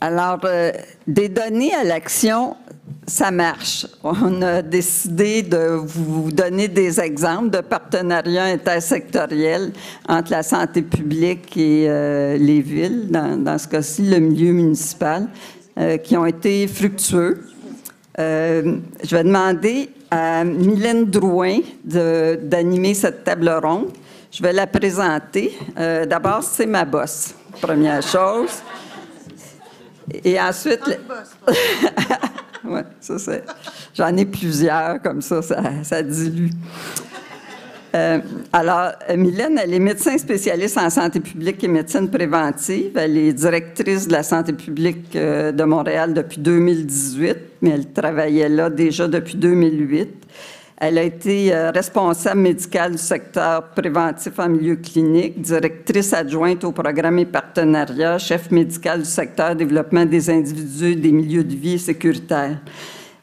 Alors, des données à l'action, ça marche. On a décidé de vous donner des exemples de partenariats intersectoriels entre la santé publique et les villes, dans ce cas-ci, le milieu municipal, qui ont été fructueux. Je vais demander à Mylène Drouin d'animer cette table ronde. Je vais la présenter. D'abord, c'est ma boss, première chose. Et ensuite... Oui, ça c'est... J'en ai plusieurs, comme ça dilue. Alors, Mylène, elle est médecin spécialiste en santé publique et médecine préventive. Elle est directrice de la santé publique de Montréal depuis 2018, mais elle travaillait là déjà depuis 2008. Elle a été responsable médicale du secteur préventif en milieu clinique, directrice adjointe au programme et partenariat, chef médical du secteur développement des individus, des milieux de vie sécuritaires.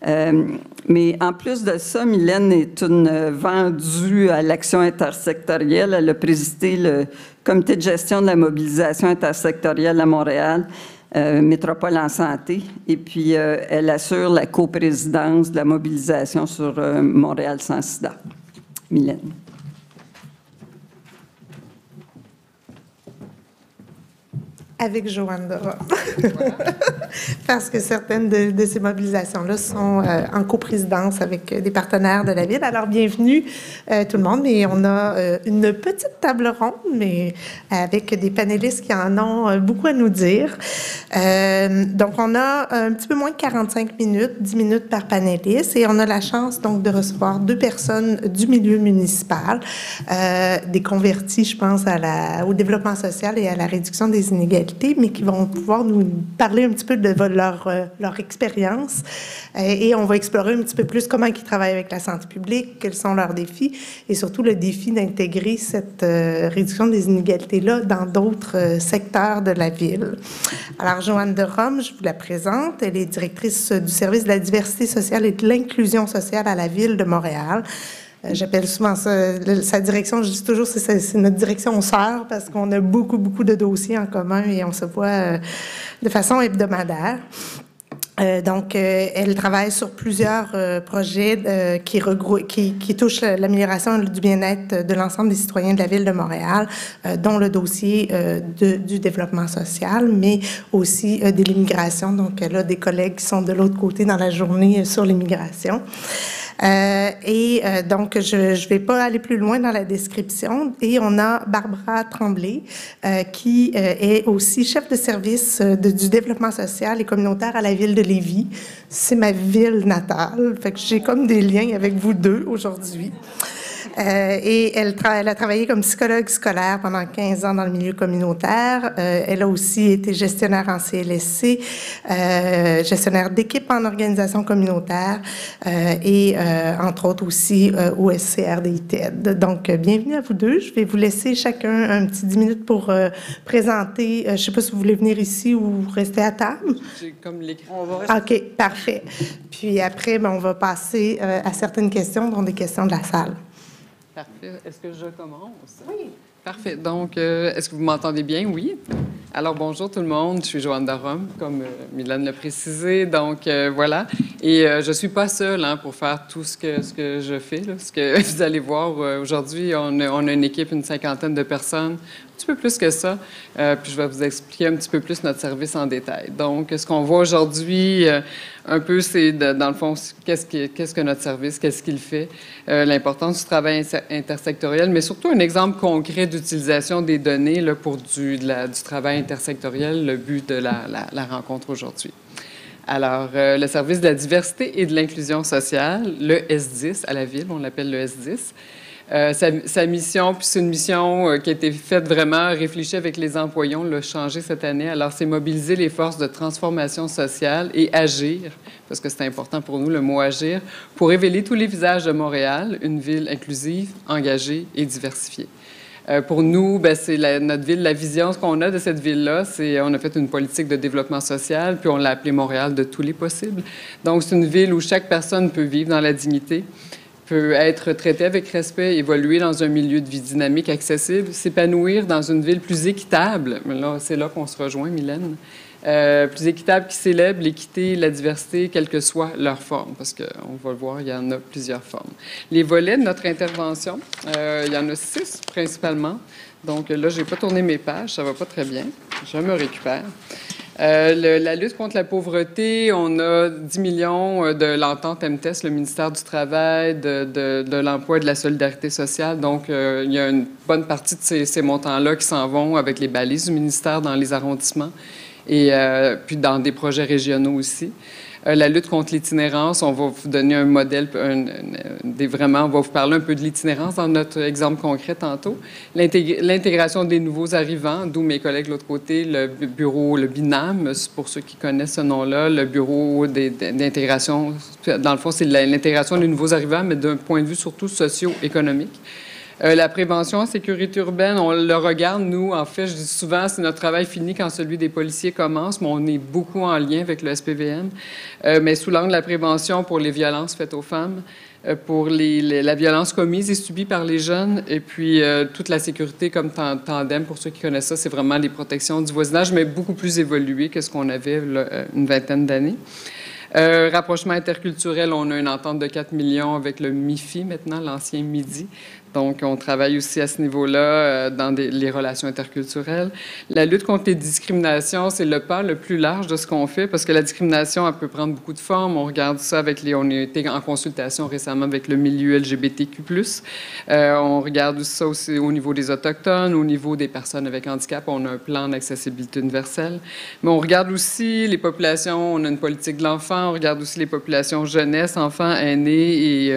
Mais en plus de ça, Mylène est une vendue à l'action intersectorielle. Elle a présidé le comité de gestion de la mobilisation intersectorielle à Montréal, Métropole en santé, et puis elle assure la coprésidence de la mobilisation sur Montréal sans sida. Mylène. Avec Joanne de Rome. Parce que certaines de ces mobilisations-là sont en coprésidence avec des partenaires de la Ville. Alors, bienvenue tout le monde. Mais on a une petite table ronde, mais avec des panélistes qui en ont beaucoup à nous dire. Donc, on a un petit peu moins de 45 minutes, 10 minutes par panéliste. Et on a la chance, donc, de recevoir 2 personnes du milieu municipal, des convertis, je pense, au développement social et à la réduction des inégalités, mais qui vont pouvoir nous parler un petit peu de leur expérience. Et on va explorer un petit peu plus comment ils travaillent avec la santé publique, quels sont leurs défis, et surtout le défi d'intégrer cette réduction des inégalités-là dans d'autres secteurs de la ville. Alors, Joanne de Rome, je vous la présente. Elle est directrice du service de la diversité sociale et de l'inclusion sociale à la Ville de Montréal. J'appelle souvent ça, sa direction, je dis toujours, c'est notre direction sœur parce qu'on a beaucoup, beaucoup de dossiers en commun et on se voit de façon hebdomadaire. Donc, elle travaille sur plusieurs projets qui touchent l'amélioration du bien-être de l'ensemble des citoyens de la Ville de Montréal, dont le dossier du développement social, mais aussi de l'immigration. Donc, elle a des collègues qui sont de l'autre côté dans la journée sur l'immigration. Donc, je vais pas aller plus loin dans la description. Et on a Barbara Tremblay, qui est aussi chef de service du développement social et communautaire à la Ville de Lévis. C'est ma ville natale, fait que j'ai comme des liens avec vous deux aujourd'hui. Et elle a travaillé comme psychologue scolaire pendant 15 ans dans le milieu communautaire. Elle a aussi été gestionnaire en CLSC, gestionnaire d'équipe en organisation communautaire et, entre autres, aussi au SCRDI-TED. Donc, bienvenue à vous deux. Je vais vous laisser chacun un petit 10 minutes pour présenter. Je ne sais pas si vous voulez venir ici ou rester à table. J'ai comme l'écran. OK, parfait. Puis après, on va passer à certaines questions, dont des questions de la salle. Parfait. Est-ce que je commence? Oui. Parfait. Donc, est-ce que vous m'entendez bien? Oui. Alors, bonjour tout le monde. Je suis Joanne de Rome, comme Mylène l'a précisé. Donc, voilà. Et je ne suis pas seule pour faire tout ce que je fais. Là, ce que vous allez voir aujourd'hui, on a une équipe, une 50aine de personnes, un petit peu plus que ça. Puis je vais vous expliquer un petit peu plus notre service en détail. Donc, ce qu'on voit aujourd'hui, un peu, c'est dans le fond, qu'est-ce que notre service, qu'est-ce qu'il fait, l'importance du travail intersectoriel, mais surtout un exemple concret d'utilisation des données là, pour du travail intersectoriel, le but de la rencontre aujourd'hui. Alors, le service de la diversité et de l'inclusion sociale, le S10 à la Ville, on l'appelle le S10. Sa mission, puis c'est une mission qui a été faite vraiment, réfléchie avec les employés, on l'a changé cette année. Alors, c'est mobiliser les forces de transformation sociale et agir, parce que c'est important pour nous, le mot agir, pour révéler tous les visages de Montréal, une ville inclusive, engagée et diversifiée. Pour nous, c'est notre ville, la vision, ce qu'on a de cette ville-là, c'est on a fait une politique de développement social, puis on l'a appelée Montréal de tous les possibles. Donc, c'est une ville où chaque personne peut vivre dans la dignité, peut être traité avec respect, évoluer dans un milieu de vie dynamique, accessible, s'épanouir dans une ville plus équitable. Là, c'est là qu'on se rejoint, Mylène. plus équitable, qui célèbre l'équité, la diversité, quelle que soit leur forme, parce qu'on va le voir, il y en a plusieurs formes. Les volets de notre intervention, il y en a 6 principalement. Donc là, je n'ai pas tourné mes pages, ça ne va pas très bien. Je me récupère. La lutte contre la pauvreté, on a 10 millions de l'entente MTES, le ministère du Travail, de l'Emploi et de la Solidarité sociale. Donc, il y a une bonne partie de ces montants-là qui s'en vont avec les balises du ministère dans les arrondissements et puis dans des projets régionaux aussi. La lutte contre l'itinérance, on va vous donner un modèle, vraiment, on va vous parler un peu de l'itinérance dans notre exemple concret tantôt. L'intégration des nouveaux arrivants, d'où mes collègues de l'autre côté, le bureau, le BINAM, pour ceux qui connaissent ce nom-là, le bureau d'intégration, dans le fond, c'est l'intégration des nouveaux arrivants, mais d'un point de vue surtout socio-économique. La prévention en sécurité urbaine, on le regarde, nous, en fait, je dis souvent, c'est notre travail fini quand celui des policiers commence, mais on est beaucoup en lien avec le SPVM. Mais sous l'angle de la prévention pour les violences faites aux femmes, pour la violence commise et subie par les jeunes, et puis toute la sécurité comme tandem, pour ceux qui connaissent ça, c'est vraiment les protections du voisinage, mais beaucoup plus évolué que ce qu'on avait une vingtaine d'années. Rapprochement interculturel, on a une entente de 4 millions avec le MIFI maintenant, l'ancien MIDI. Donc, on travaille aussi à ce niveau-là dans les relations interculturelles. La lutte contre les discriminations, c'est le pas le plus large de ce qu'on fait parce que la discrimination, elle peut prendre beaucoup de formes. On regarde ça on a été en consultation récemment avec le milieu LGBTQ+. On regarde ça aussi au niveau des Autochtones, au niveau des personnes avec handicap. On a un plan d'accessibilité universelle. Mais on regarde aussi les populations, on a une politique de l'enfant, on regarde aussi les populations jeunesse, enfants, aînés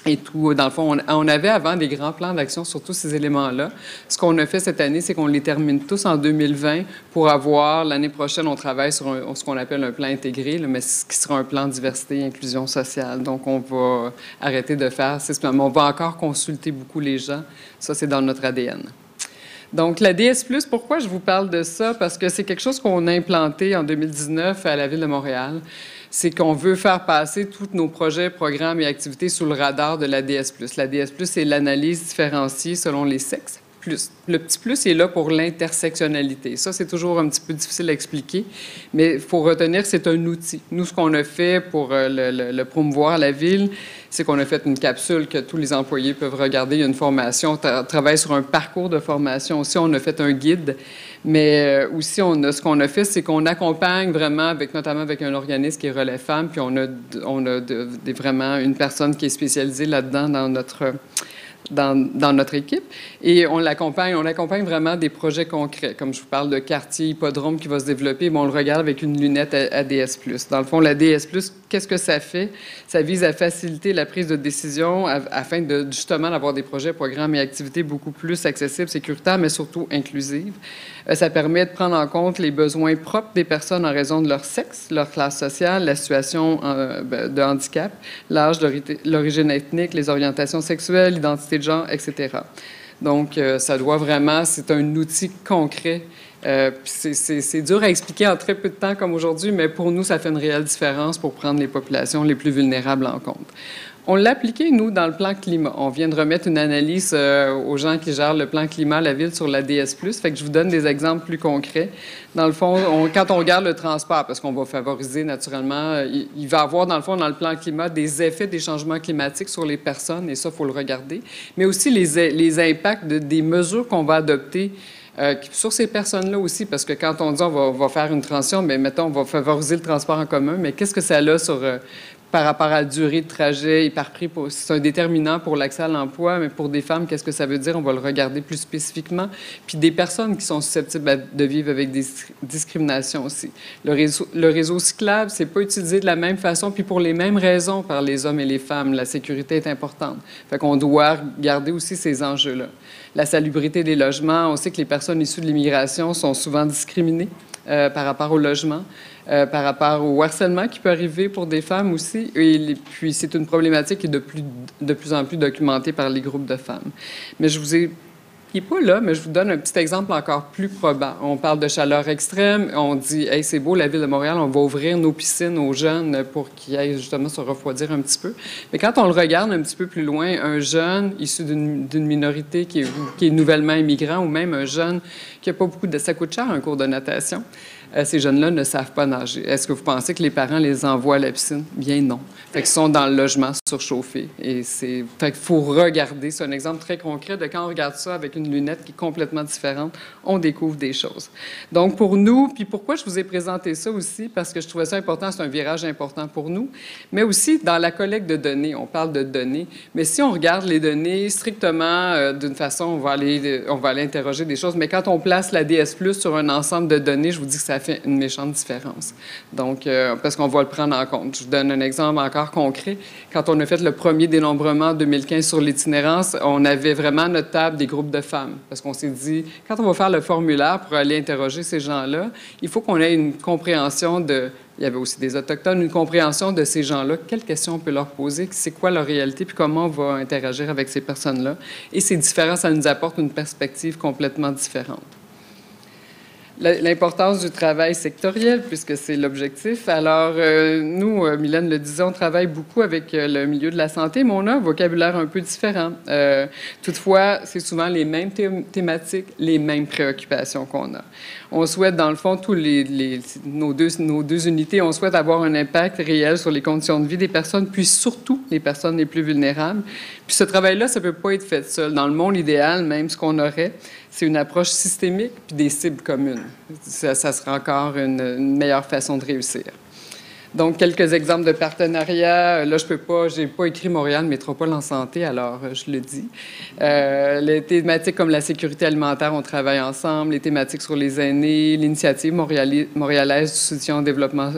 et tout. Dans le fond, on avait avant des grands plans d'action sur tous ces éléments-là. Ce qu'on a fait cette année, c'est qu'on les termine tous en 2020 pour avoir, l'année prochaine, on travaille sur ce qu'on appelle un plan intégré, là, mais ce qui sera un plan diversité et inclusion sociale. Donc, on va arrêter de faire, mais on va encore consulter beaucoup les gens. Ça, c'est dans notre ADN. Donc, la DS+, pourquoi je vous parle de ça? Parce que c'est quelque chose qu'on a implanté en 2019 à la Ville de Montréal. C'est qu'on veut faire passer tous nos projets, programmes et activités sous le radar de la DS+. La DS+, c'est l'analyse différenciée selon les sexes. Le petit plus est là pour l'intersectionnalité. Ça, c'est toujours un petit peu difficile à expliquer, mais il faut retenir que c'est un outil. Nous, ce qu'on a fait pour le promouvoir à la Ville, c'est qu'on a fait une capsule que tous les employés peuvent regarder. Il y a une formation, on travaille sur un parcours de formation aussi. On a fait un guide, mais aussi, ce qu'on a fait, c'est qu'on accompagne vraiment, notamment avec un organisme qui est Relais Femmes, puis on a vraiment une personne qui est spécialisée là-dedans dans notre équipe. Et on accompagne vraiment des projets concrets. Comme je vous parle de quartier hippodrome qui va se développer, on le regarde avec une lunette ADS+. Dans le fond, l'ADS+, qu'est-ce que ça fait? Ça vise à faciliter la prise de décision afin de justement d'avoir des projets, programmes et activités beaucoup plus accessibles, sécuritaires, mais surtout inclusives. Ça permet de prendre en compte les besoins propres des personnes en raison de leur sexe, leur classe sociale, la situation de handicap, l'âge, l'origine ethnique, les orientations sexuelles, l'identité de genre, etc. Donc, ça doit vraiment, c'est un outil concret. C'est dur à expliquer en très peu de temps comme aujourd'hui, mais pour nous, ça fait une réelle différence pour prendre les populations les plus vulnérables en compte. On l'a appliqué, nous, dans le plan climat. On vient de remettre une analyse aux gens qui gèrent le plan climat à la Ville sur l'ADS+. Fait que je vous donne des exemples plus concrets. Dans le fond, quand on regarde le transport, parce qu'on va favoriser naturellement, il va y avoir, dans le fond, dans le plan climat, des effets des changements climatiques sur les personnes, et ça, il faut le regarder, mais aussi les impacts des mesures qu'on va adopter sur ces personnes-là aussi, parce que quand on dit on va faire une transition, mais mettons, on va favoriser le transport en commun, mais qu'est-ce que ça a sur... par rapport à la durée de trajet et par prix, c'est un déterminant pour l'accès à l'emploi, mais pour des femmes, qu'est-ce que ça veut dire? On va le regarder plus spécifiquement. Puis des personnes qui sont susceptibles de vivre avec des discriminations aussi. Le réseau cyclable, c'est pas utilisé de la même façon, puis pour les mêmes raisons par les hommes et les femmes. La sécurité est importante. Fait qu'on doit garder aussi ces enjeux-là. La salubrité des logements, on sait que les personnes issues de l'immigration sont souvent discriminées par rapport au logement. Par rapport au harcèlement qui peut arriver pour des femmes aussi. Et puis, c'est une problématique qui est de plus en plus documentée par les groupes de femmes. Mais il n'est pas là, mais je vous donne un petit exemple encore plus probant. On parle de chaleur extrême. On dit, hey, c'est beau, la Ville de Montréal, on va ouvrir nos piscines aux jeunes pour qu'ils aillent justement se refroidir un petit peu. Mais quand on le regarde un petit peu plus loin, un jeune issu d'une minorité qui est nouvellement immigrant ou même un jeune qui n'a pas beaucoup de... Ça coûte cher un cours de natation. ces jeunes-là ne savent pas nager. Est-ce que vous pensez que les parents les envoient à la piscine? Bien non. Fait qu'ils sont dans le logement surchauffé. Et fait qu'il faut regarder. C'est un exemple très concret de quand on regarde ça avec une lunette qui est complètement différente, on découvre des choses. Donc, pour nous, puis pourquoi je vous ai présenté ça aussi? Parce que je trouvais ça important, c'est un virage important pour nous, mais aussi dans la collecte de données. On parle de données, mais si on regarde les données strictement d'une façon, on va aller interroger des choses, mais quand on place la DS+ sur un ensemble de données, je vous dis que ça fait une méchante différence. Donc, parce qu'on va le prendre en compte. Je vous donne un exemple encore concret. Quand on a fait le premier dénombrement en 2015 sur l'itinérance, on avait vraiment à notre table des groupes de femmes, parce qu'on s'est dit, quand on va faire le formulaire pour aller interroger ces gens-là, il faut qu'on ait une compréhension de... Il y avait aussi des Autochtones, une compréhension de ces gens-là, quelles questions on peut leur poser, c'est quoi leur réalité, puis comment on va interagir avec ces personnes-là. Et c'est différent, ça nous apporte une perspective complètement différente. L'importance du travail sectoriel, puisque c'est l'objectif. Alors, nous, Mylène le disait, on travaille beaucoup avec le milieu de la santé, mais on a un vocabulaire un peu différent. Toutefois, c'est souvent les mêmes thématiques, les mêmes préoccupations qu'on a. On souhaite, dans le fond, nos deux unités, on souhaite avoir un impact réel sur les conditions de vie des personnes, puis surtout les personnes les plus vulnérables. Puis ce travail-là, ça ne peut pas être fait seul. Dans le monde idéal, même, ce qu'on aurait, c'est une approche systémique puis des cibles communes. Ça sera encore une meilleure façon de réussir. Donc, quelques exemples de partenariats. Là, j'ai pas écrit Montréal Métropole en santé, alors je le dis. Les thématiques comme la sécurité alimentaire, on travaille ensemble. Les thématiques sur les aînés, l'initiative montréalaise du soutien au développement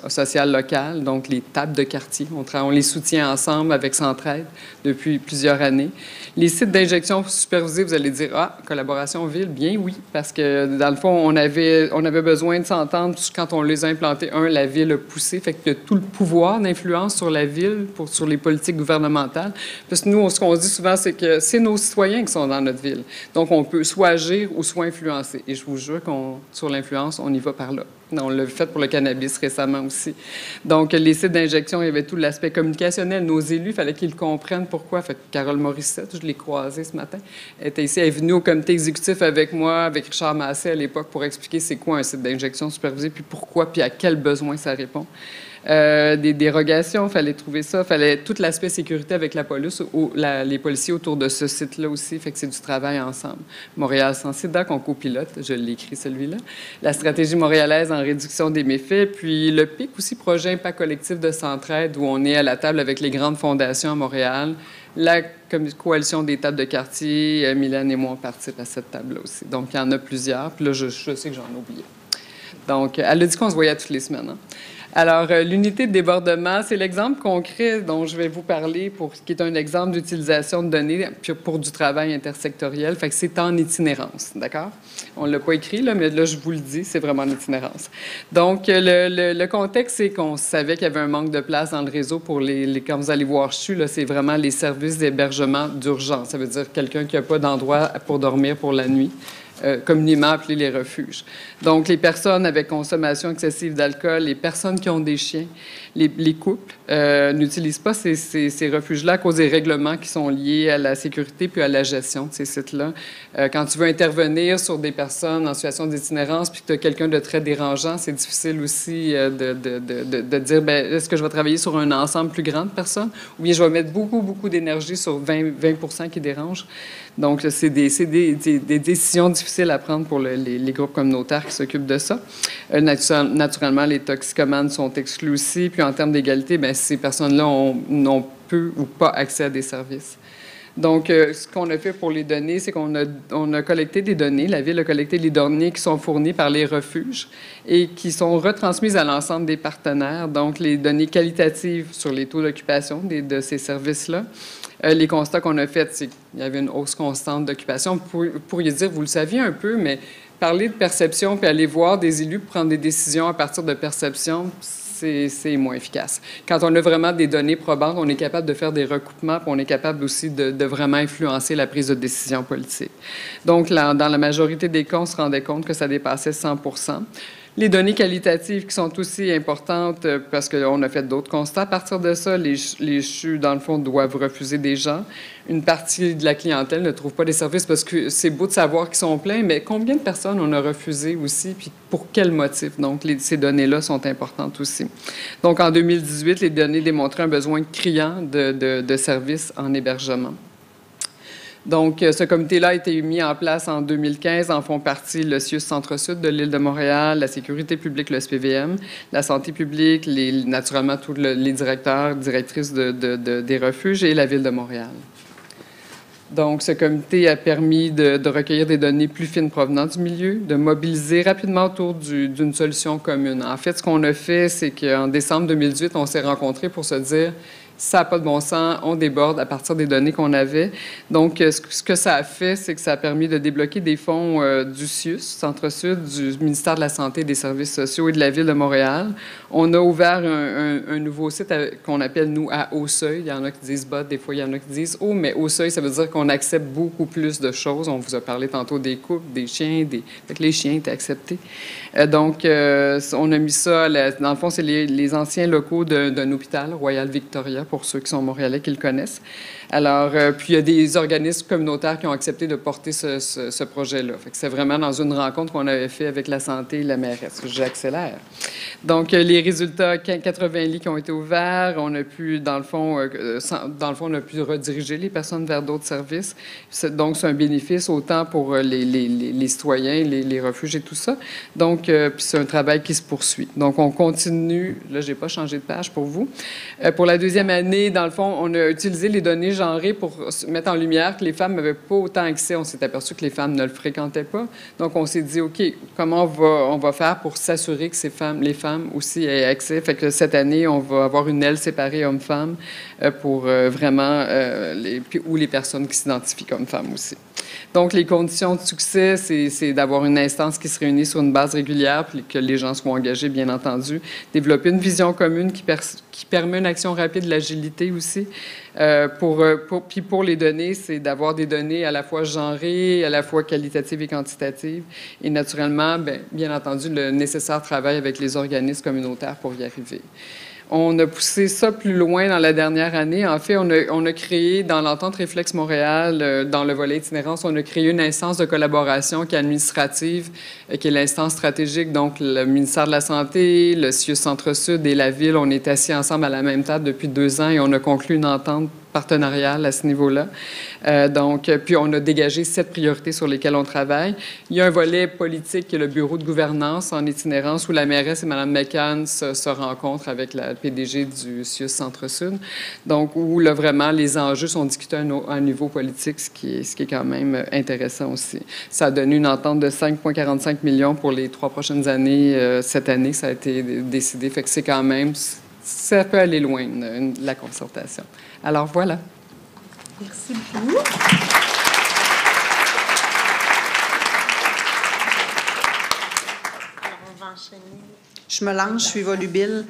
social local, donc les tables de quartier. On les soutient ensemble avec Centraide depuis plusieurs années. Les sites d'injection supervisés, vous allez dire, collaboration ville, bien oui, parce que dans le fond, on avait besoin de s'entendre quand on les a implantés. La ville a poussé, fait qu'il y a tout le pouvoir d'influence sur la ville, sur les politiques gouvernementales. Parce que nous, ce qu'on dit souvent, c'est que c'est nos citoyens qui sont dans notre ville. Donc, on peut soit agir ou soit influencer. Et je vous jure sur l'influence, on y va par là. On l'a fait pour le cannabis récemment aussi. Donc, les sites d'injection, il y avait tout l'aspect communicationnel. Nos élus, il fallait qu'ils comprennent pourquoi. Fait que Carole Morissette, je l'ai croisée ce matin, elle était ici, elle est venue au comité exécutif avec moi, avec Richard Massé à l'époque, pour expliquer c'est quoi un site d'injection supervisé, puis pourquoi, puis à quel besoin ça répond. Des dérogations, il fallait trouver ça. Il fallait tout l'aspect sécurité avec la police, les policiers autour de ce site-là aussi. Fait que c'est du travail ensemble. Montréal sans sida qu'on copilote, je l'ai écrit celui-là. La stratégie montréalaise en réduction des méfaits. Puis le PIC aussi, projet impact collectif de Centraide, où on est à la table avec les grandes fondations à Montréal. La coalition des tables de quartier, Mylène et moi, on participe à cette table-là aussi. Donc, il y en a plusieurs. Puis là, je sais que j'en ai oublié. Donc, elle a dit qu'on se voyait toutes les semaines. Hein? Alors, l'unité de débordement, c'est l'exemple concret dont je vais vous parler, qui est un exemple d'utilisation de données pour du travail intersectoriel. Fait que c'est en itinérance, d'accord? On ne l'a pas écrit, là, mais là, je vous le dis, c'est vraiment en itinérance. Donc, le contexte, c'est qu'on savait qu'il y avait un manque de place dans le réseau pour quand vous allez voir CHU, là, c'est vraiment les services d'hébergement d'urgence. Ça veut dire quelqu'un qui n'a pas d'endroit pour dormir pour la nuit. Communément appelés les refuges. Donc, les personnes avec consommation excessive d'alcool, les personnes qui ont des chiens, les couples n'utilisent pas ces refuges-là à cause des règlements qui sont liés à la sécurité puis à la gestion de ces sites-là. Quand tu veux intervenir sur des personnes en situation d'itinérance puis que tu as quelqu'un de très dérangeant, c'est difficile aussi de dire, bien, est-ce que je vais travailler sur un ensemble plus grand de personnes ou bien je vais mettre beaucoup, beaucoup d'énergie sur 20 qui dérangent. Donc, c'est des décisions difficiles à prendre pour les groupes communautaires qui s'occupent de ça. Naturellement, les toxicomanes sont exclus aussi. Puis, en termes d'égalité, bien, ces personnes-là n'ont peu ou pas accès à des services. Donc, ce qu'on a fait pour les données, c'est qu'on a collecté des données. La Ville a collecté les données qui sont fournies par les refuges et qui sont retransmises à l'ensemble des partenaires. Donc, les données qualitatives sur les taux d'occupation de ces services-là. Les constats qu'on a faits, c'est qu'il y avait une hausse constante d'occupation. Vous pourriez dire, vous le saviez un peu, mais parler de perception puis aller voir des élus prendre des décisions à partir de perception, c'est moins efficace. Quand on a vraiment des données probantes, on est capable de faire des recoupements puis on est capable aussi de vraiment influencer la prise de décision politique. Donc, dans la majorité des cas, on se rendait compte que ça dépassait 100 %. Les données qualitatives qui sont aussi importantes parce qu'on a fait d'autres constats à partir de ça. Les CHU, dans le fond, doivent refuser des gens. Une partie de la clientèle ne trouve pas des services parce que c'est beau de savoir qu'ils sont pleins, mais combien de personnes on a refusé aussi, puis pour quel motif? Donc, ces données-là sont importantes aussi. Donc, en 2018, les données démontraient un besoin criant de services en hébergement. Donc, ce comité-là a été mis en place en 2015. En font partie le CIUS Centre-Sud de l'île de Montréal, la sécurité publique, le SPVM, la santé publique, naturellement tous les directeurs, directrices des refuges et la ville de Montréal. Donc, ce comité a permis de recueillir des données plus fines provenant du milieu, de mobiliser rapidement autour d'une solution commune. En fait, ce qu'on a fait, c'est qu'en décembre 2018, on s'est rencontrés pour se dire ça n'a pas de bon sens, on déborde à partir des données qu'on avait. Donc, ce que ça a fait, c'est que ça a permis de débloquer des fonds du CIUS, Centre-Sud, du ministère de la Santé et des Services sociaux et de la Ville de Montréal. On a ouvert un nouveau site qu'on appelle, nous, à haut seuil. Il y en a qui disent bas, des fois, il y en a qui disent haut, mais haut seuil, ça veut dire qu'on accepte beaucoup plus de choses. On vous a parlé tantôt des couples, des chiens, fait que les chiens étaient acceptés. Donc, on a mis ça, dans le fond, c'est les anciens locaux d'un hôpital, Royal Victoria, pour ceux qui sont montréalais qui le connaissent. Alors, puis il y a des organismes communautaires qui ont accepté de porter ce projet-là. Fait que c'est vraiment dans une rencontre qu'on avait fait avec la santé et la mairesse. J'accélère. Donc, les résultats, 80 lits qui ont été ouverts, on a pu, dans le fond, on a pu rediriger les personnes vers d'autres services. Donc, c'est un bénéfice autant pour les citoyens, les refuges et tout ça. Donc, puis c'est un travail qui se poursuit. Donc, on continue. Là, je n'ai pas changé de page pour vous. Pour la deuxième année, dans le fond, on a utilisé les données genrées pour mettre en lumière que les femmes n'avaient pas autant accès. On s'est aperçu que les femmes ne le fréquentaient pas. Donc, on s'est dit, OK, comment on va faire pour s'assurer que les femmes aussi aient accès? Fait que cette année, on va avoir une aile séparée hommes-femmes pour vraiment ou les personnes qui s'identifient comme femmes aussi. Donc, les conditions de succès, c'est d'avoir une instance qui se réunit sur une base régulière, puis que les gens soient engagés, bien entendu. Développer une vision commune qui permet une action rapide, l'agilité aussi. Puis pour les données, c'est d'avoir des données à la fois genrées, à la fois qualitatives et quantitatives. Et naturellement, bien entendu, le nécessaire travail avec les organismes communautaires pour y arriver. On a poussé ça plus loin dans la dernière année. En fait, on a créé, dans l'entente Réflexe Montréal, dans le volet itinérance, on a créé une instance de collaboration qui est administrative, qui est l'instance stratégique. Donc, le ministère de la Santé, le CIUS Centre-Sud et la Ville, on est assis ensemble à la même table depuis 2 ans et on a conclu une entente partenariale à ce niveau-là. Puis on a dégagé 7 priorités sur lesquelles on travaille. Il y a un volet politique qui est le bureau de gouvernance en itinérance où la mairesse et Mme McCann se rencontrent avec la PDG du CIUS Centre-Sud. Donc, où là, vraiment, les enjeux sont discutés à un niveau politique, ce qui est quand même intéressant aussi. Ça a donné une entente de 5,45 millions pour les 3 prochaines années. Cette année, ça a été décidé. Fait que c'est quand même... Ça peut aller loin, la concertation. Alors, voilà. Merci beaucoup. Alors, on va enchaîner. Je me lance, je suis volubile.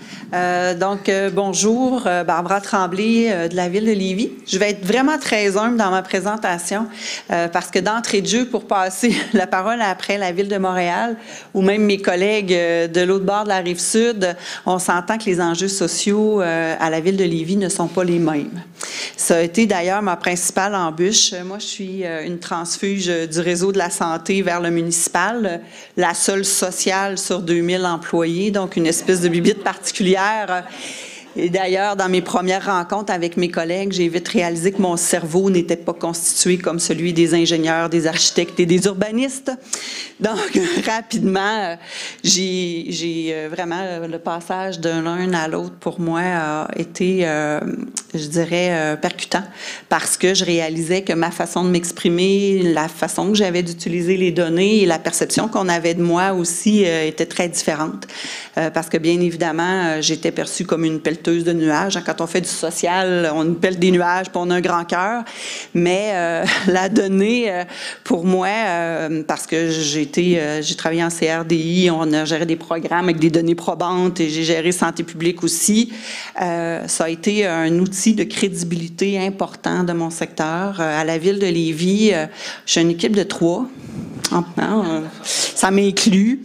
Bonjour, Barbara Tremblay de la Ville de Lévis. Je vais être vraiment très humble dans ma présentation parce que d'entrée de jeu, pour passer la parole après la Ville de Montréal ou même mes collègues de l'autre bord de la Rive-Sud, on s'entend que les enjeux sociaux à la Ville de Lévis ne sont pas les mêmes. Ça a été d'ailleurs ma principale embûche. Moi, je suis une transfuge du réseau de la santé vers le municipal, la seule sociale sur 2000 employés. Donc, une espèce de bibite particulière. Et d'ailleurs, dans mes premières rencontres avec mes collègues, j'ai vite réalisé que mon cerveau n'était pas constitué comme celui des ingénieurs, des architectes et des urbanistes. Donc, rapidement, j'ai vraiment le passage de l'un à l'autre pour moi a été, je dirais, percutant parce que je réalisais que ma façon de m'exprimer, la façon que j'avais d'utiliser les données et la perception qu'on avait de moi aussi était très différente. Parce que, bien évidemment, j'étais perçue comme une pelleteuse de nuages. Quand on fait du social, on pèle des nuages puis on a un grand cœur. Mais la donnée, pour moi, parce que j'ai travaillé en CRDI, on a géré des programmes avec des données probantes et j'ai géré santé publique aussi. Ça a été un outil de crédibilité important de mon secteur. À la Ville de Lévis, je suis une équipe de 3. Ça m'inclut.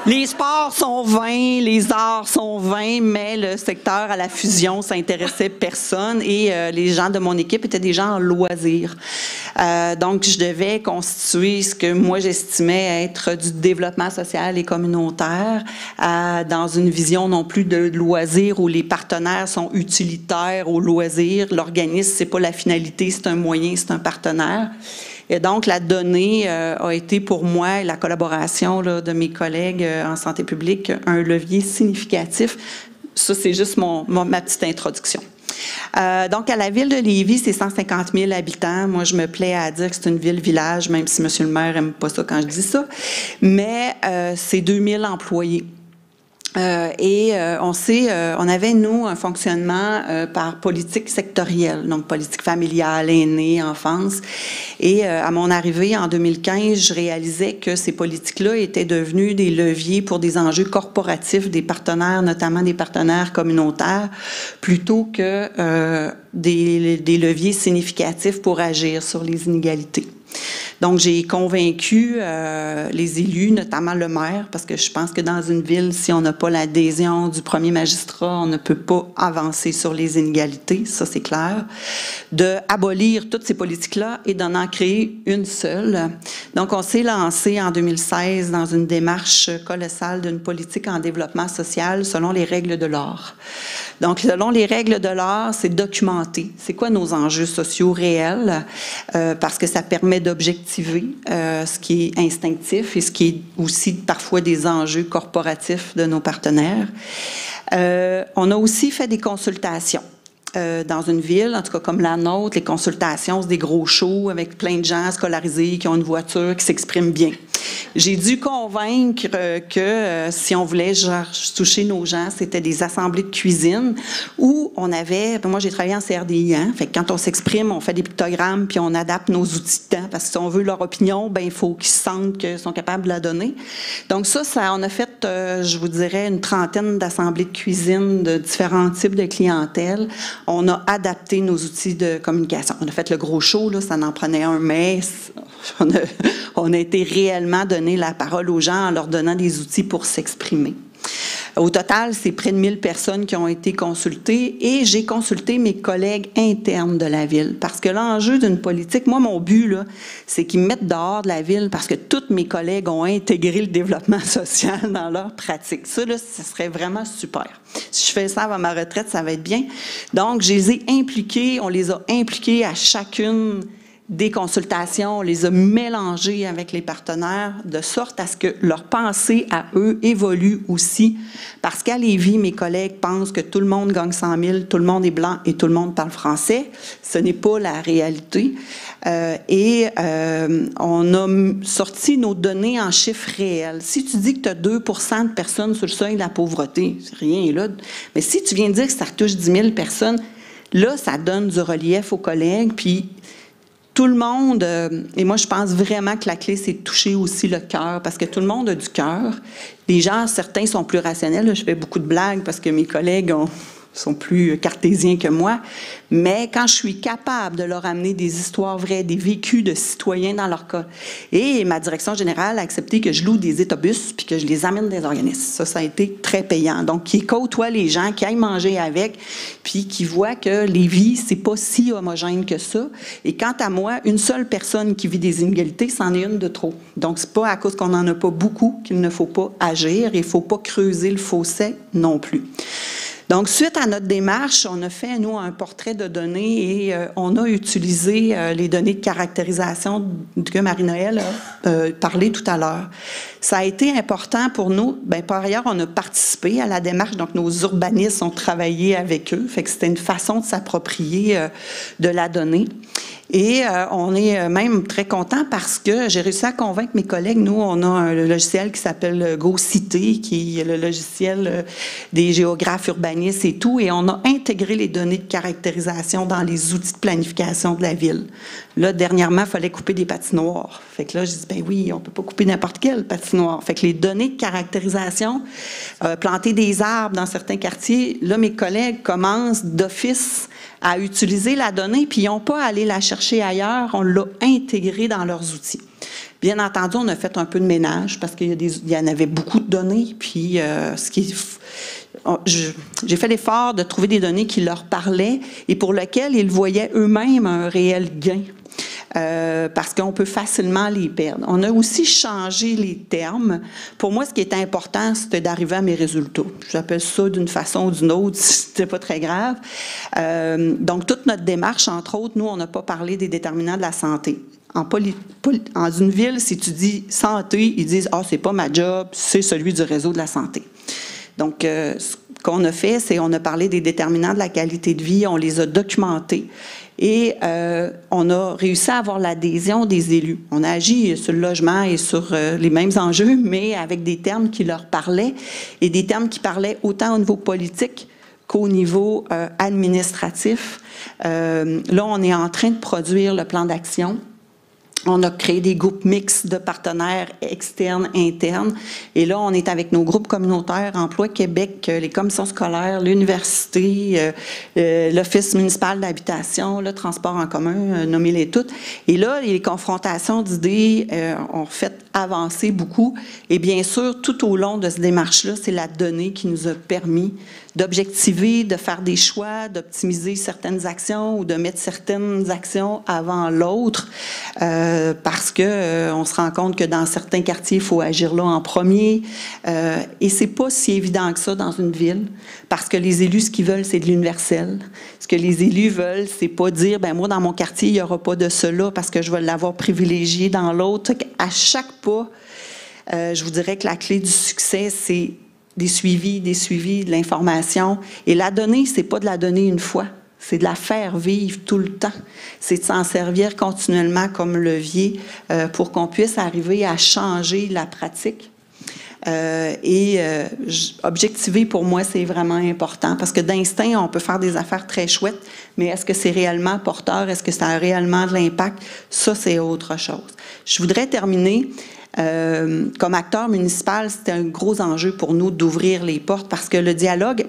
Les sports sont vains, les arts sont vains, mais le secteur à la fusion s'intéressait personne et les gens de mon équipe étaient des gens en loisirs. Donc, je devais constituer ce que moi j'estimais être du développement social et communautaire dans une vision non plus de loisirs où les partenaires sont utilitaires aux loisirs. L'organisme, c'est pas la finalité, c'est un moyen, c'est un partenaire. Et donc, la donnée a été pour moi, et la collaboration là, de mes collègues en santé publique, un levier significatif. Ça, c'est juste ma petite introduction. Donc, à la ville de Lévis, c'est 150 000 habitants. Moi, je me plais à dire que c'est une ville-village, même si monsieur le maire n'aime pas ça quand je dis ça. Mais c'est 2000 employés. On avait, nous, un fonctionnement par politique sectorielle, donc politique familiale, aînée, enfance. Et à mon arrivée en 2015, je réalisais que ces politiques-là étaient devenues des leviers pour des enjeux corporatifs des partenaires, notamment des partenaires communautaires, plutôt que des leviers significatifs pour agir sur les inégalités. Donc, j'ai convaincu les élus, notamment le maire, parce que je pense que dans une ville, si on n'a pas l'adhésion du premier magistrat, on ne peut pas avancer sur les inégalités, ça c'est clair, d'abolir toutes ces politiques-là et d'en créer une seule. Donc, on s'est lancé en 2016 dans une démarche colossale d'une politique en développement social selon les règles de l'art. Donc, selon les règles de l'art, c'est documenter. C'est quoi nos enjeux sociaux réels? Parce que ça permet d'objectiver ce qui est instinctif et ce qui est aussi parfois des enjeux corporatifs de nos partenaires. On a aussi fait des consultations. Dans une ville, en tout cas comme la nôtre, les consultations, c'est des gros shows avec plein de gens scolarisés qui ont une voiture, qui s'expriment bien. J'ai dû convaincre que si on voulait toucher nos gens, c'était des assemblées de cuisine où on avait, moi j'ai travaillé en CRDI, fait que quand on s'exprime, on fait des pictogrammes puis on adapte nos outils de temps parce que si on veut leur opinion, ben il faut qu'ils sentent qu'ils sont capables de la donner. Donc ça on a fait, je vous dirais, une trentaine d'assemblées de cuisine de différents types de clientèle. On a adapté nos outils de communication. On a fait le gros show, là, ça en prenait un, mais on a été réellement donner la parole aux gens en leur donnant des outils pour s'exprimer. Au total, c'est près de 1000 personnes qui ont été consultées et j'ai consulté mes collègues internes de la ville parce que l'enjeu d'une politique, moi, mon but, là, c'est qu'ils me mettent dehors de la ville parce que tous mes collègues ont intégré le développement social dans leur pratique. Ça, là, ce serait vraiment super. Si je fais ça avant ma retraite, ça va être bien. Donc, je les ai impliqués, on les a impliqués à chacune des consultations, on les a mélangés avec les partenaires de sorte à ce que leur pensée à eux évolue aussi. Parce qu'à Lévis, mes collègues pensent que tout le monde gagne 100 000, tout le monde est blanc et tout le monde parle français. Ce n'est pas la réalité. On a sorti nos données en chiffres réels. Si tu dis que tu as 2 % de personnes sur le seuil de la pauvreté, c'est rien là. Mais si tu viens de dire que ça touche 10 000 personnes, là, ça donne du relief aux collègues, puis tout le monde, et moi je pense vraiment que la clé c'est de toucher aussi le cœur, parce que tout le monde a du cœur. Les gens, certains sont plus rationnels, là, je fais beaucoup de blagues parce que mes collègues sont plus cartésiens que moi, mais quand je suis capable de leur amener des histoires vraies, des vécus de citoyens dans leur cas, et ma direction générale a accepté que je loue des autobus puis que je les amène des organismes. Ça a été très payant. Donc, qui côtoient les gens, qui aillent manger avec, puis qui voient que Lévis, c'est pas si homogène que ça. Et quant à moi, une seule personne qui vit des inégalités, c'en est une de trop. Donc, c'est pas à cause qu'on n'en a pas beaucoup qu'il ne faut pas agir. Il faut pas creuser le fossé non plus. Donc, suite à notre démarche, on a fait, nous, un portrait de données et on a utilisé les données de caractérisation que Marie-Noëlle a parlé tout à l'heure. Ça a été important pour nous. Bien, par ailleurs, on a participé à la démarche, donc nos urbanistes ont travaillé avec eux. Fait que c'était une façon de s'approprier de la donnée. Et on est même très content parce que j'ai réussi à convaincre mes collègues. Nous, on a un logiciel qui s'appelle GoCité, qui est le logiciel des géographes urbanistes et tout, et on a intégré les données de caractérisation dans les outils de planification de la ville. Là, dernièrement, il fallait couper des patinoires. Fait que là, je dis, ben oui, on peut pas couper n'importe quelle patinoire. Fait que les données de caractérisation, planter des arbres dans certains quartiers, là, mes collègues commencent d'office à utiliser la donnée, puis ils n'ont pas à aller la chercher ailleurs, on l'a intégrée dans leurs outils. Bien entendu, on a fait un peu de ménage parce qu'il y en avait beaucoup de données, puis j'ai fait l'effort de trouver des données qui leur parlaient et pour lesquelles ils voyaient eux-mêmes un réel gain. Parce qu'on peut facilement les perdre. On a aussi changé les termes. Pour moi, ce qui était important, c'était d'arriver à mes résultats. J'appelle ça d'une façon ou d'une autre, c'était pas très grave. Donc, toute notre démarche, entre autres, nous, on n'a pas parlé des déterminants de la santé. En une ville, si tu dis santé, ils disent « Ah, c'est pas ma job, c'est celui du réseau de la santé ». Donc, ce qu'on a fait, c'est on a parlé des déterminants de la qualité de vie, on les a documentés et on a réussi à avoir l'adhésion des élus. On a agi sur le logement et sur les mêmes enjeux, mais avec des termes qui leur parlaient et des termes qui parlaient autant au niveau politique qu'au niveau administratif. Là, on est en train de produire le plan d'action. On a créé des groupes mixtes de partenaires externes, internes. Et là, on est avec nos groupes communautaires, Emploi Québec, les commissions scolaires, l'université, l'Office municipal d'habitation, le transport en commun, nommez-les toutes. Et là, les confrontations d'idées ont fait avancer beaucoup. Et bien sûr, tout au long de cette démarche-là, c'est la donnée qui nous a permis d'objectiver, de faire des choix, d'optimiser certaines actions ou de mettre certaines actions avant l'autre parce que on se rend compte que dans certains quartiers, il faut agir là en premier. Et c'est pas si évident que ça dans une ville parce que les élus, ce qu'ils veulent, c'est de l'universel. Ce que les élus veulent, c'est pas dire, ben moi, dans mon quartier, il n'y aura pas de cela parce que je vais l'avoir privilégié dans l'autre. À chaque pas, je vous dirais que la clé du succès, c'est des suivis, de l'information. Et la donnée, c'est pas de la donner une fois, c'est de la faire vivre tout le temps. C'est de s'en servir continuellement comme levier pour qu'on puisse arriver à changer la pratique. Objectiver, pour moi, c'est vraiment important parce que d'instinct, on peut faire des affaires très chouettes, mais est-ce que c'est réellement porteur? Est-ce que ça a réellement de l'impact? Ça, c'est autre chose. Je voudrais terminer. Comme acteur municipal, c'était un gros enjeu pour nous d'ouvrir les portes parce que le dialogue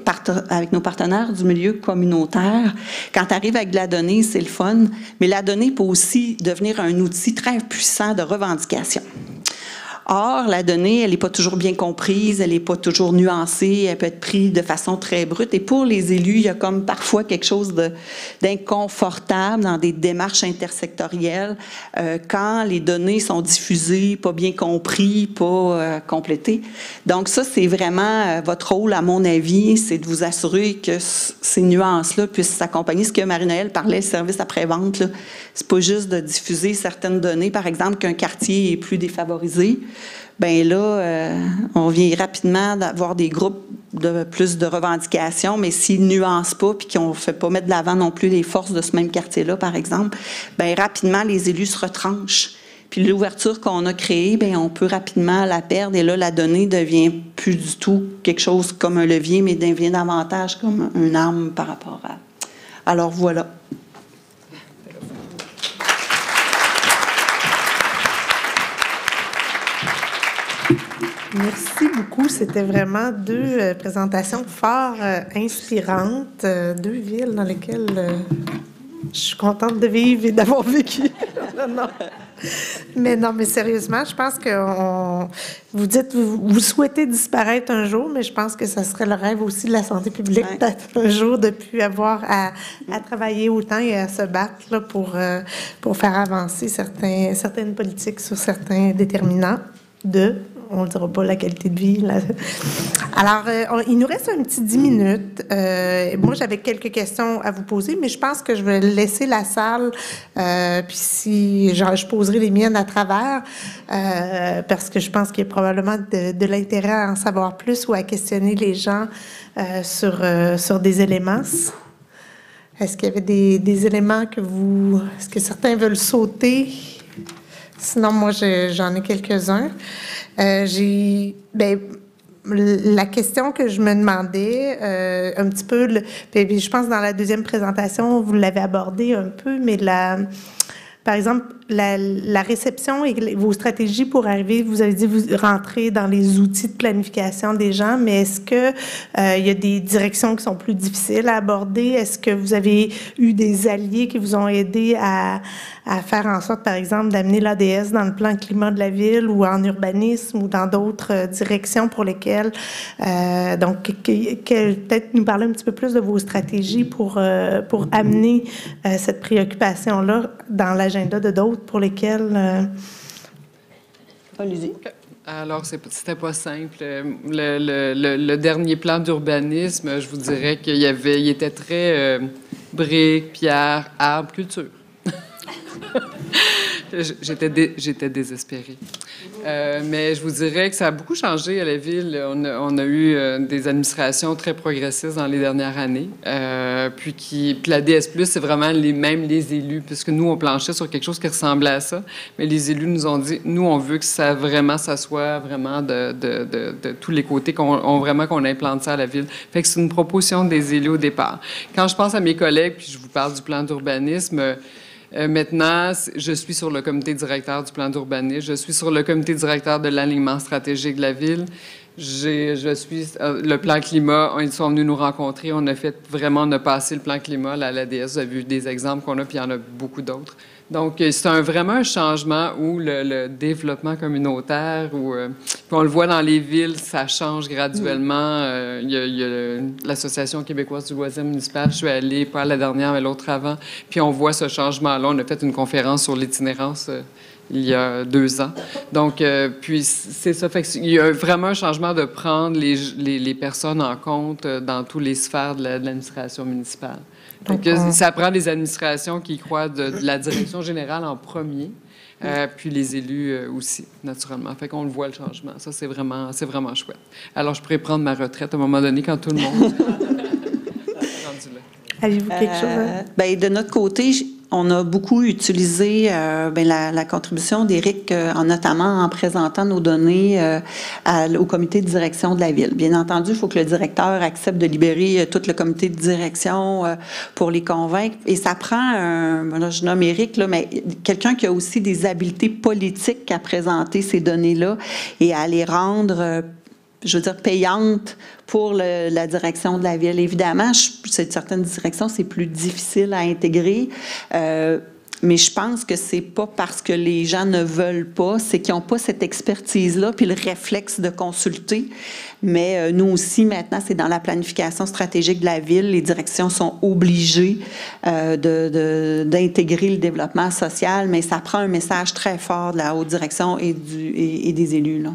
avec nos partenaires du milieu communautaire, quand tu arrives avec de la donnée, c'est le fun, mais la donnée peut aussi devenir un outil très puissant de revendication. Or, la donnée, elle n'est pas toujours bien comprise, elle n'est pas toujours nuancée, elle peut être prise de façon très brute. Et pour les élus, il y a comme parfois quelque chose d'inconfortable dans des démarches intersectorielles quand les données sont diffusées, pas bien comprises, pas complétées. Donc ça, c'est vraiment votre rôle, à mon avis, c'est de vous assurer que ces nuances-là puissent s'accompagner. Ce que Marie-Noëlle parlait, le service après-vente, c'est pas juste de diffuser certaines données, par exemple qu'un quartier est plus défavorisé. Bien là, on vient rapidement d'avoir des groupes de plus de revendications, mais s'ils ne nuancent pas puis qu'on ne fait pas mettre de l'avant non plus les forces de ce même quartier-là, par exemple, bien rapidement, les élus se retranchent. Puis l'ouverture qu'on a créée, bien, on peut rapidement la perdre et là, la donnée devient plus du tout quelque chose comme un levier, mais devient davantage comme une arme par rapport à... Alors voilà. Merci beaucoup. C'était vraiment deux présentations fort inspirantes, deux villes dans lesquelles je suis contente de vivre et d'avoir vécu. Non, mais sérieusement, je pense que vous dites vous souhaitez disparaître un jour, mais je pense que ça serait le rêve aussi de la santé publique, ouais. Peut-être un jour de plus avoir à travailler autant et à se battre là, pour faire avancer certaines politiques sur certains déterminants on ne dira pas la qualité de vie. Là. Alors, il nous reste un petit 10 minutes. Moi, j'avais quelques questions à vous poser, mais je pense que je vais laisser la salle, puis je poserai les miennes à travers, parce que je pense qu'il y a probablement de l'intérêt à en savoir plus ou à questionner les gens sur des éléments. Est-ce qu'il y avait des éléments est-ce que certains veulent sauter? Sinon, moi, j'en ai quelques-uns. La question que je me demandais, un petit peu, puis je pense dans la deuxième présentation, vous l'avez abordé un peu, mais par exemple, la réception et vos stratégies pour arriver, vous avez dit, vous rentrez dans les outils de planification des gens, mais est-ce que il y a des directions qui sont plus difficiles à aborder? Est-ce que vous avez eu des alliés qui vous ont aidé à faire en sorte, par exemple, d'amener l'ADS dans le plan climat de la ville ou en urbanisme ou dans d'autres directions pour lesquelles... donc, peut-être nous parler un petit peu plus de vos stratégies pour amener cette préoccupation-là dans l'agenda de d'autres pour lesquels... Allez-y. Alors, c'était pas simple. Le dernier plan d'urbanisme, je vous dirais qu'il était très briques, pierres, arbres, culture. J'étais désespérée. Mais je vous dirais que ça a beaucoup changé à la ville. On a eu des administrations très progressistes dans les dernières années. Puis la DS+, c'est vraiment les élus, puisque nous, on planchait sur quelque chose qui ressemblait à ça. Mais les élus nous ont dit, nous, on veut que ça soit vraiment de tous les côtés, qu'on implante ça à la ville. Fait que c'est une proposition des élus au départ. Quand je pense à mes collègues, puis je vous parle du plan d'urbanisme, maintenant, je suis sur le comité directeur du plan d'urbanisme. Je suis sur le comité directeur de l'alignement stratégique de la ville. Je suis le plan climat. Ils sont venus nous rencontrer. On a passé le plan climat à l'ADS. Vous avez vu des exemples qu'on a, puis il y en a beaucoup d'autres. Donc, c'est vraiment un changement où le développement communautaire, puis on le voit dans les villes, ça change graduellement. Il y a l'Association québécoise du loisir municipal. Je suis allée, pas la dernière, mais l'autre avant. Puis on voit ce changement-là. On a fait une conférence sur l'itinérance il y a 2 ans. Donc, puis c'est ça. Fait qu'il y a vraiment un changement de prendre les personnes en compte dans toutes les sphères de l'administration municipale. Donc, ça prend des administrations qui croient de la direction générale en premier, puis les élus aussi, naturellement. Fait qu'on le voit, le changement. Ça, c'est vraiment chouette. Alors, je pourrais prendre ma retraite à un moment donné quand tout le monde... Avez-vous quelque chose? Bien, de notre côté, on a beaucoup utilisé la contribution d'Éric, notamment en présentant nos données au comité de direction de la ville. Bien entendu, il faut que le directeur accepte de libérer tout le comité de direction pour les convaincre. Et ça prend, là, je nomme Éric, là, mais quelqu'un qui a aussi des habiletés politiques à présenter ces données-là et à les rendre payantes pour la direction de la ville. Évidemment, certaines directions, c'est plus difficile à intégrer, mais je pense que c'est pas parce que les gens ne veulent pas, c'est qu'ils n'ont pas cette expertise-là, puis le réflexe de consulter. Mais nous aussi, maintenant, c'est dans la planification stratégique de la ville. Les directions sont obligées d'intégrer le développement social, mais ça prend un message très fort de la haute direction et des élus, là.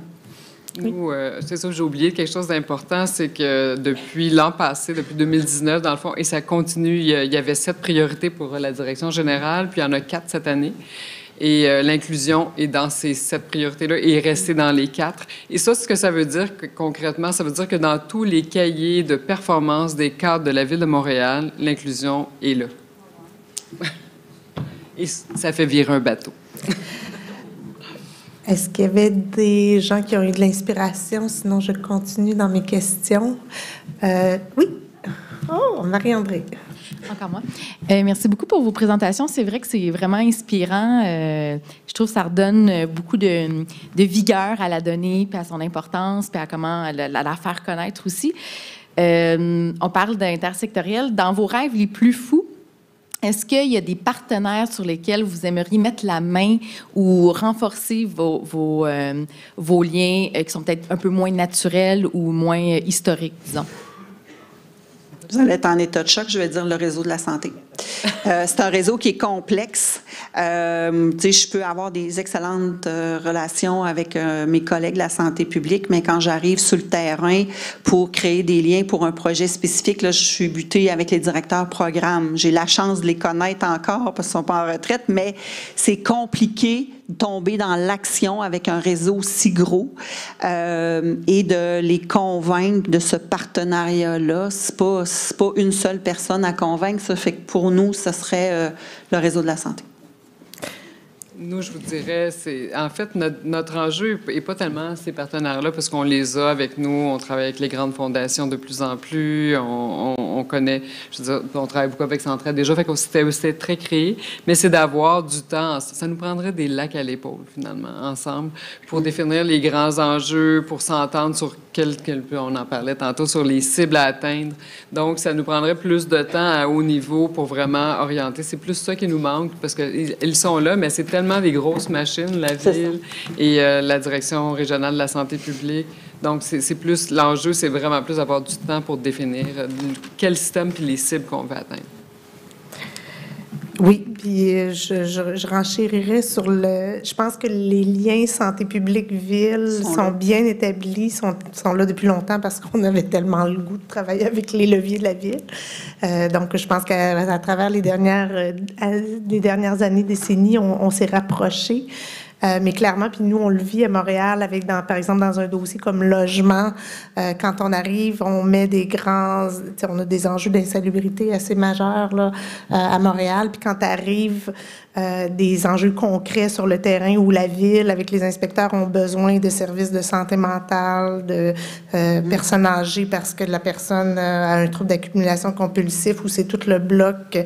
Nous, c'est ça, j'ai oublié quelque chose d'important, c'est que depuis l'an passé, depuis 2019, dans le fond, et ça continue, il y avait 7 priorités pour la direction générale, puis il y en a 4 cette année. Et l'inclusion est dans ces 7 priorités-là et est restée dans les 4. Et ça, ce que ça veut dire concrètement, ça veut dire que dans tous les cahiers de performance des cadres de la Ville de Montréal, l'inclusion est là. Et ça fait virer un bateau. Est-ce qu'il y avait des gens qui ont eu de l'inspiration? Sinon, je continue dans mes questions. Oui. Oh, Marie-André. Encore moi. Merci beaucoup pour vos présentations. C'est vrai que c'est vraiment inspirant. Je trouve que ça redonne beaucoup de vigueur à la donnée, puis à son importance, puis à comment la faire connaître aussi. On parle d'intersectoriel. Dans vos rêves les plus fous, est-ce qu'il y a des partenaires sur lesquels vous aimeriez mettre la main ou renforcer vos liens qui sont peut-être un peu moins naturels ou moins historiques, disons? Vous allez être en état de choc, je vais dire le réseau de la santé. C'est un réseau qui est complexe. Je peux avoir des excellentes relations avec mes collègues de la santé publique, mais quand j'arrive sur le terrain pour créer des liens pour un projet spécifique, là, je suis butée avec les directeurs programmes. J'ai la chance de les connaître encore parce qu'ils ne sont pas en retraite, mais c'est compliqué de tomber dans l'action avec un réseau si gros et de les convaincre de ce partenariat-là. C'est pas une seule personne à convaincre. Ça fait que pour nous, ce serait le réseau de la santé. Nous, je vous dirais, en fait, notre enjeu n'est pas tellement ces partenaires-là, parce qu'on les a avec nous, on travaille avec les grandes fondations de plus en plus, on on connaît, je veux dire, on travaille beaucoup avec Centraide déjà, fait que c'était très créé, mais c'est d'avoir du temps. Ça nous prendrait des lacs à l'épaule, finalement, ensemble, pour définir les grands enjeux, pour s'entendre sur on en parlait tantôt, sur les cibles à atteindre. Donc, ça nous prendrait plus de temps à haut niveau pour vraiment orienter. C'est plus ça qui nous manque, parce qu'ils sont là, mais c'est tellement des grosses machines, la ville et la direction régionale de la santé publique. Donc, c'est plus, l'enjeu, c'est vraiment plus d'avoir du temps pour définir quel système puis les cibles qu'on veut atteindre. Oui, puis je renchérirais sur je pense que les liens santé publique-ville sont bien établis, sont là depuis longtemps parce qu'on avait tellement le goût de travailler avec les leviers de la ville. Donc, je pense qu'à travers les dernières années, décennies, on s'est rapprochés. Mais clairement, puis nous, on le vit à Montréal par exemple, dans un dossier comme logement. Quand on arrive, on met on a des enjeux d'insalubrité assez majeurs là, à Montréal. Puis quand arrive des enjeux concrets sur le terrain où la ville, avec les inspecteurs, ont besoin de services de santé mentale, de personnes âgées parce que la personne a un trouble d'accumulation compulsif ou c'est tout le bloc.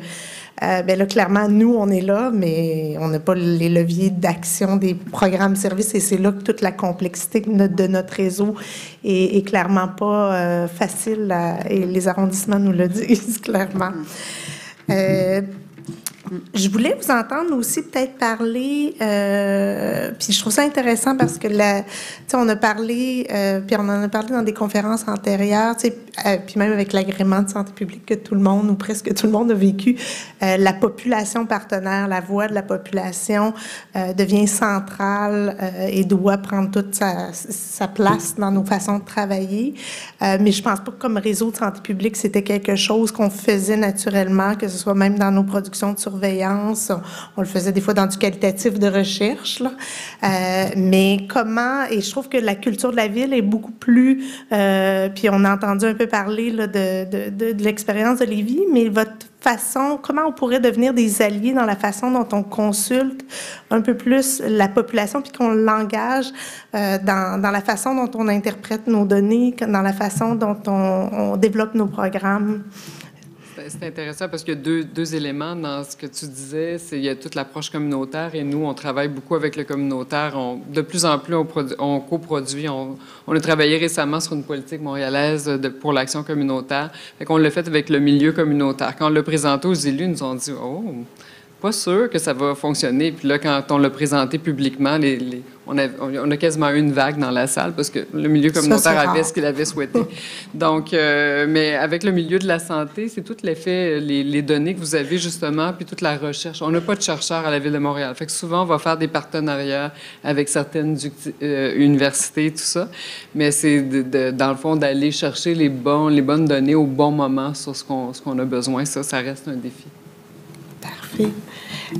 Bien là, clairement, nous, on est là, mais on n'a pas les leviers d'action des programmes services et c'est là que toute la complexité de notre réseau est clairement pas facile et les arrondissements nous le disent clairement. Je voulais vous entendre aussi peut-être parler, puis je trouve ça intéressant parce que on a parlé, puis on en a parlé dans des conférences antérieures, puis même avec l'agrément de santé publique que tout le monde ou presque tout le monde a vécu, la population partenaire, la voix de la population devient centrale et doit prendre toute sa place dans nos façons de travailler. Mais je pense pas que comme réseau de santé publique, c'était quelque chose qu'on faisait naturellement, que ce soit même dans nos productions de surveillance. On le faisait des fois dans du qualitatif de recherche, là. Mais comment, et je trouve que la culture de la ville est beaucoup plus, puis on a entendu un peu parler là, de l'expérience de Lévis, mais votre façon, comment on pourrait devenir des alliés dans la façon dont on consulte un peu plus la population, puis qu'on l'engage dans la façon dont on interprète nos données, dans la façon dont on développe nos programmes. C'est intéressant parce qu'il y a deux éléments dans ce que tu disais. Il y a toute l'approche communautaire et nous, on travaille beaucoup avec le communautaire. De plus en plus, on coproduit. On a travaillé récemment sur une politique montréalaise pour l'action communautaire. Fait qu'on l'a fait avec le milieu communautaire. Quand on l'a présenté aux élus, ils nous ont dit « Oh, pas sûr que ça va fonctionner. » Puis là, quand on l'a présenté publiquement, on a quasiment eu une vague dans la salle parce que le milieu communautaire avait ce qu'il avait souhaité. Donc, mais avec le milieu de la santé, c'est tout l'effet, les données que vous avez justement, puis toute la recherche. On n'a pas de chercheurs à la Ville de Montréal. Fait que souvent, on va faire des partenariats avec certaines universités, tout ça. Mais c'est dans le fond d'aller chercher les bonnes données au bon moment sur ce qu'on a besoin. Ça reste un défi. Parfait.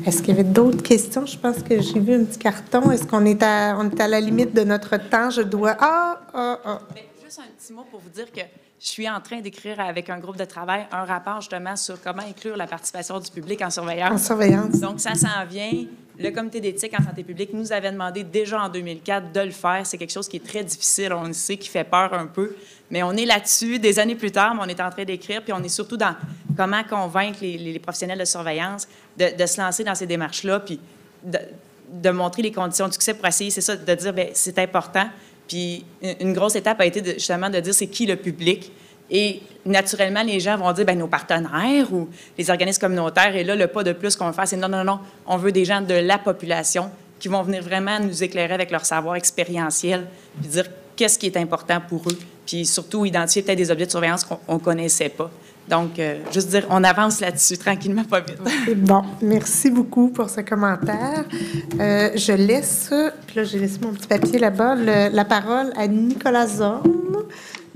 Est-ce qu'il y avait d'autres questions? Je pense que j'ai vu un petit carton. Est-ce qu'on est à la limite de notre temps? Je dois... Mais juste un petit mot pour vous dire que je suis en train d'écrire avec un groupe de travail un rapport justement sur comment inclure la participation du public en surveillance. En surveillance. Donc, ça s'en vient. Le comité d'éthique en santé publique nous avait demandé déjà en 2004 de le faire. C'est quelque chose qui est très difficile, on le sait, qui fait peur un peu. Mais on est là-dessus, des années plus tard, mais on est en train d'écrire, puis on est surtout dans comment convaincre les professionnels de surveillance de se lancer dans ces démarches-là, puis de montrer les conditions de succès pour essayer, c'est ça, de dire, bien, c'est important. Puis une grosse étape a été justement de dire c'est qui le public. Et naturellement, les gens vont dire, bien, nos partenaires ou les organismes communautaires. Et là, le pas de plus qu'on va faire, c'est non, on veut des gens de la population qui vont venir vraiment nous éclairer avec leur savoir expérientiel, puis dire qu'est-ce qui est important pour eux, puis surtout identifier peut-être des objets de surveillance qu'on ne connaissait pas. Donc, juste dire, on avance là-dessus, tranquillement, pas vite. Bon, merci beaucoup pour ce commentaire. Je laisse, puis là, j'ai laissé mon petit papier là-bas, la parole à Nicolas Zorn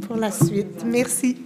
pour la suite. Merci.